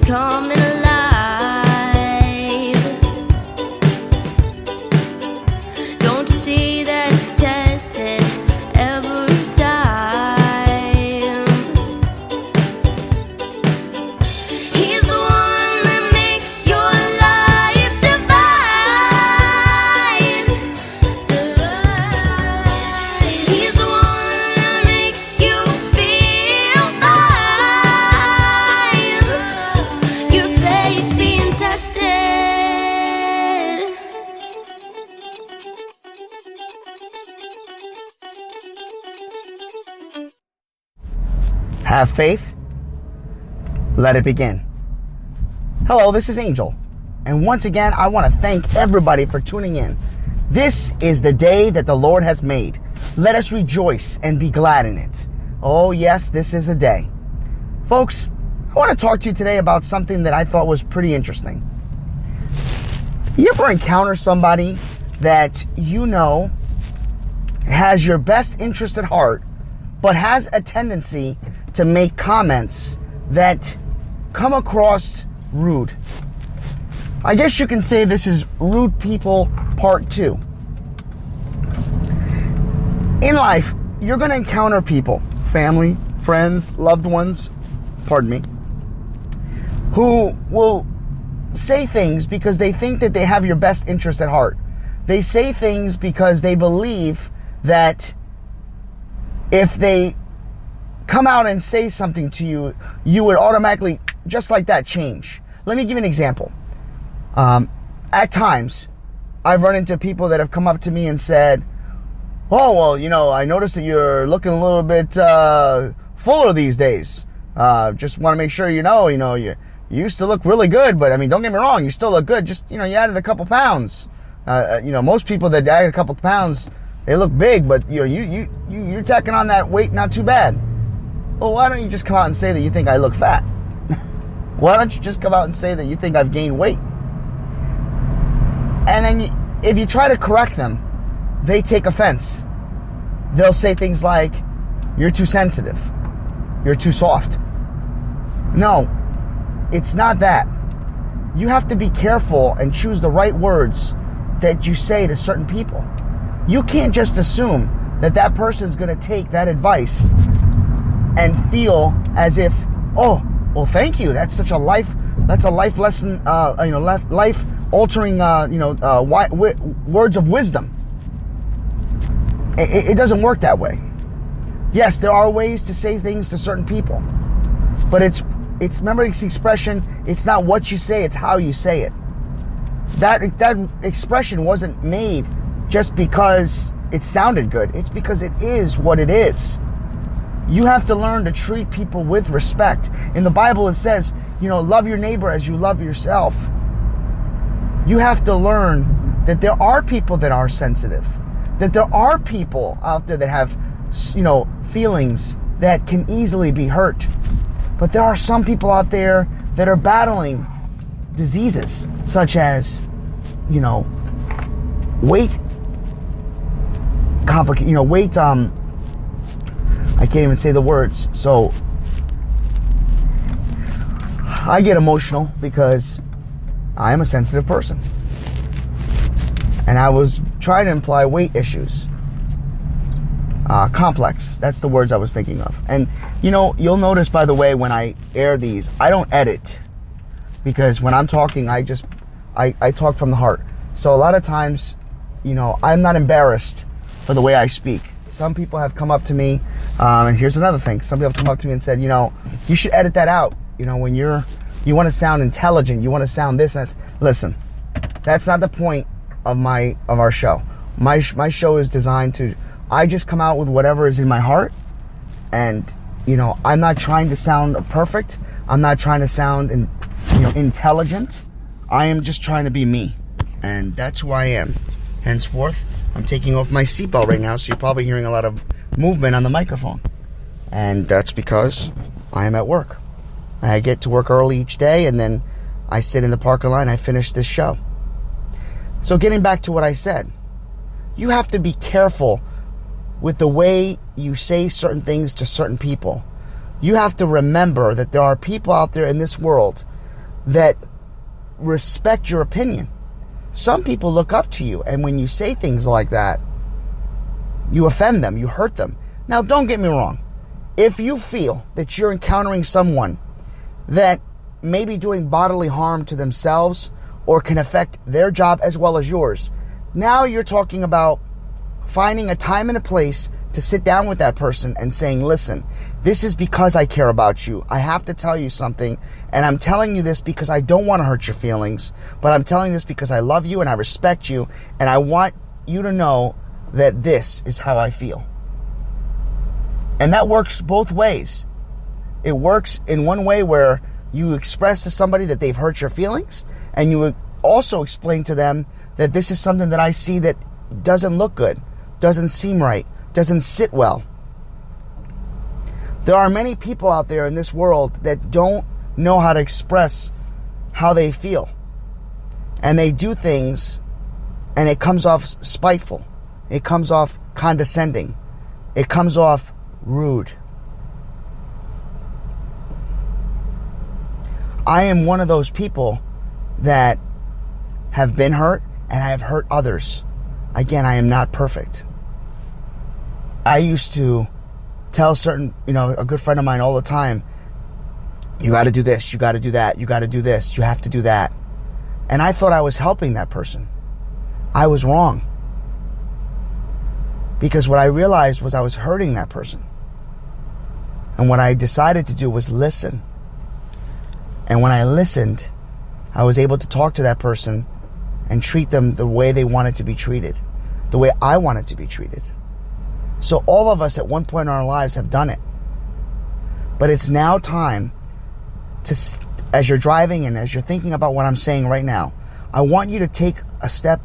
coming alive. Don't you see that it's tested every time? He's the one that makes your life divine. He's the one that makes you feel fine. Your faith being tested. Have faith. Let it begin. Hello, this is Angel. And once again, I want to thank everybody for tuning in. This is the day that the Lord has made. Let us rejoice and be glad in it. Oh yes, this is a day. Folks, I want to talk to you today about something that I thought was pretty interesting. You ever encounter somebody that you know has your best interest at heart, but has a tendency to make comments that come across rude? I guess you can say this is Rude People Part 2. In life, you're going to encounter people, family, friends, loved ones, pardon me, who will say things because they think that they have your best interest at heart. They say things because they believe that if they come out and say something to you, you would automatically, just like that, change. Let me give you an example. At times, I've run into people that have come up to me and said, "Oh, well, you know, I noticed that you're looking a little bit fuller these days. Just want to make sure you used to look really good, but I mean, don't get me wrong, you still look good. Just, you added a couple pounds. Most people that add a couple pounds, they look big, but you're tacking on that weight not too bad. Well, why don't you just come out and say that you think I look fat? Why don't you just come out and say that you think I've gained weight?" And then if you try to correct them, they take offense. They'll say things like, "You're too sensitive. You're too soft." No, it's not that. You have to be careful and choose the right words that you say to certain people. You can't just assume that that person's going to take that advice and feel as if, "Oh, well, thank you. That's such a life lesson, life altering, words of wisdom." It doesn't work that way. Yes, there are ways to say things to certain people, but it's remember this expression, it's not what you say, it's how you say it. That expression wasn't made just because it sounded good. It's because it is what it is. You have to learn to treat people with respect. In the Bible, it says, love your neighbor as you love yourself. You have to learn that there are people that are sensitive, that there are people out there that have, feelings that can easily be hurt. But there are some people out there that are battling diseases such as, weight I can't even say the words. So I get emotional because I am a sensitive person. And I was trying to imply weight issues. Complex. That's the words I was thinking of. And, you'll notice, by the way, when I air these, I don't edit. Because when I'm talking, I talk from the heart. So a lot of times, I'm not embarrassed for the way I speak. Some people have come up to me, and here's another thing. Some people have come up to me and said, you should edit that out. When you want to sound intelligent, you want to sound this. Listen, that's not the point of our show. My show is designed to, I just come out with whatever is in my heart, and I'm not trying to sound perfect. I'm not trying to sound intelligent. I am just trying to be me, and that's who I am. Henceforth, I'm taking off my seatbelt right now, so you're probably hearing a lot of movement on the microphone, and that's because I am at work. I get to work early each day, and then I sit in the parking lot and I finish this show. So getting back to what I said, you have to be careful with the way you say certain things to certain people. You have to remember that there are people out there in this world that respect your opinion. Some people look up to you, and when you say things like that, you offend them, you hurt them. Now, don't get me wrong. If you feel that you're encountering someone that may be doing bodily harm to themselves or can affect their job as well as yours, now you're talking about finding a time and a place to sit down with that person and saying, listen, this is because I care about you. I have to tell you something, and I'm telling you this because I don't want to hurt your feelings, but I'm telling this because I love you and I respect you, and I want you to know that this is how I feel. And that works both ways. It works in one way where you express to somebody that they've hurt your feelings, and you also explain to them that this is something that I see that doesn't look good, doesn't seem right, doesn't sit well. There are many people out there in this world that don't know how to express how they feel. And they do things, and it comes off spiteful. It comes off condescending. It comes off rude. I am one of those people that have been hurt, and I have hurt others. Again, I am not perfect. I used to tell a good friend of mine all the time, you got to do this, you got to do that, you got to do this, you have to do that. And I thought I was helping that person. I was wrong. Because what I realized was I was hurting that person. And what I decided to do was listen. And when I listened, I was able to talk to that person and treat them the way they wanted to be treated, the way I wanted to be treated. So all of us at one point in our lives have done it. But it's now time to, as you're driving and as you're thinking about what I'm saying right now, I want you to take a step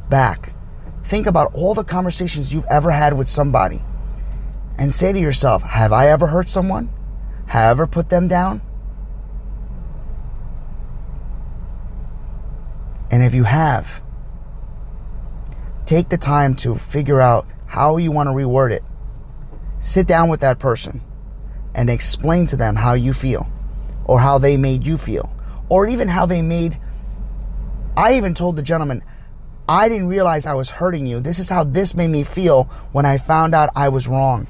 back. Think about all the conversations you've ever had with somebody and say to yourself, have I ever hurt someone? Have I ever put them down? And if you have, take the time to figure out how you want to reword it. Sit down with that person and explain to them how you feel, or how they made you feel, or even how they made... I even told the gentleman, I didn't realize I was hurting you. This is how this made me feel when I found out I was wrong.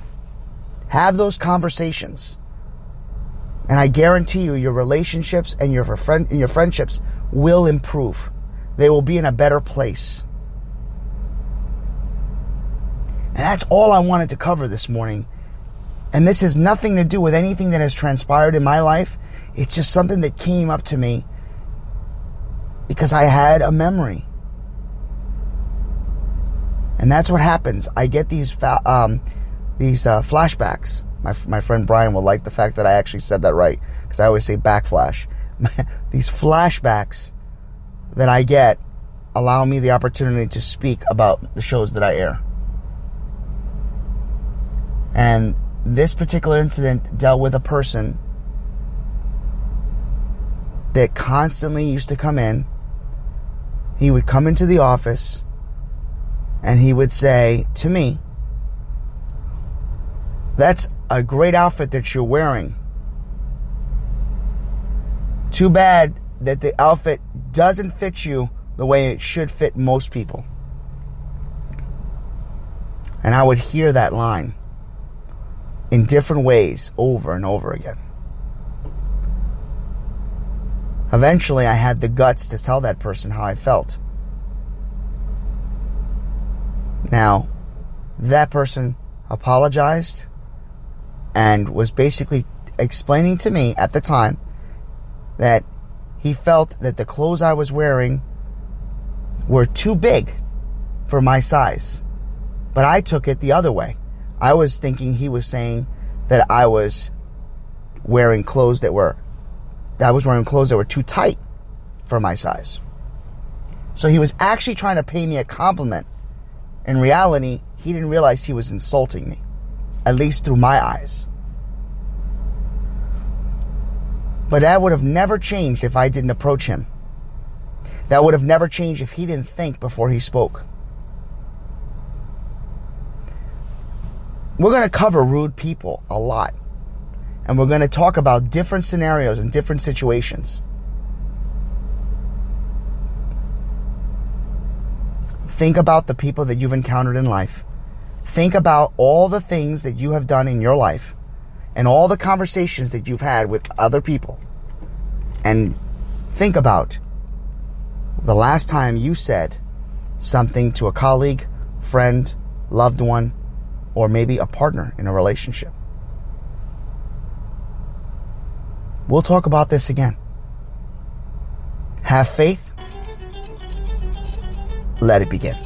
Have those conversations. And I guarantee you, your relationships and your friendships will improve. They will be in a better place. And that's all I wanted to cover this morning. And this has nothing to do with anything that has transpired in my life. It's just something that came up to me because I had a memory. And that's what happens. I get these flashbacks. My friend Brian will like the fact that I actually said that right, because I always say backflash. These flashbacks that I get allow me the opportunity to speak about the shows that I air. And this particular incident dealt with a person that constantly used to come in. He would come into the office and he would say to me, that's a great outfit that you're wearing. Too bad that the outfit doesn't fit you the way it should fit most people. And I would hear that line in different ways over and over again. Eventually, I had the guts to tell that person how I felt. Now, that person apologized and was basically explaining to me at the time that he felt that the clothes I was wearing were too big for my size. But I took it the other way. I was thinking he was saying that I was wearing clothes that were too tight for my size. So he was actually trying to pay me a compliment. In reality, he didn't realize he was insulting me, at least through my eyes. But that would have never changed if I didn't approach him. That would have never changed if he didn't think before he spoke. We're going to cover rude people a lot. And we're going to talk about different scenarios and different situations. Think about the people that you've encountered in life. Think about all the things that you have done in your life and all the conversations that you've had with other people. And think about the last time you said something to a colleague, friend, loved one, or maybe a partner in a relationship. We'll talk about this again. Have faith. Let it begin.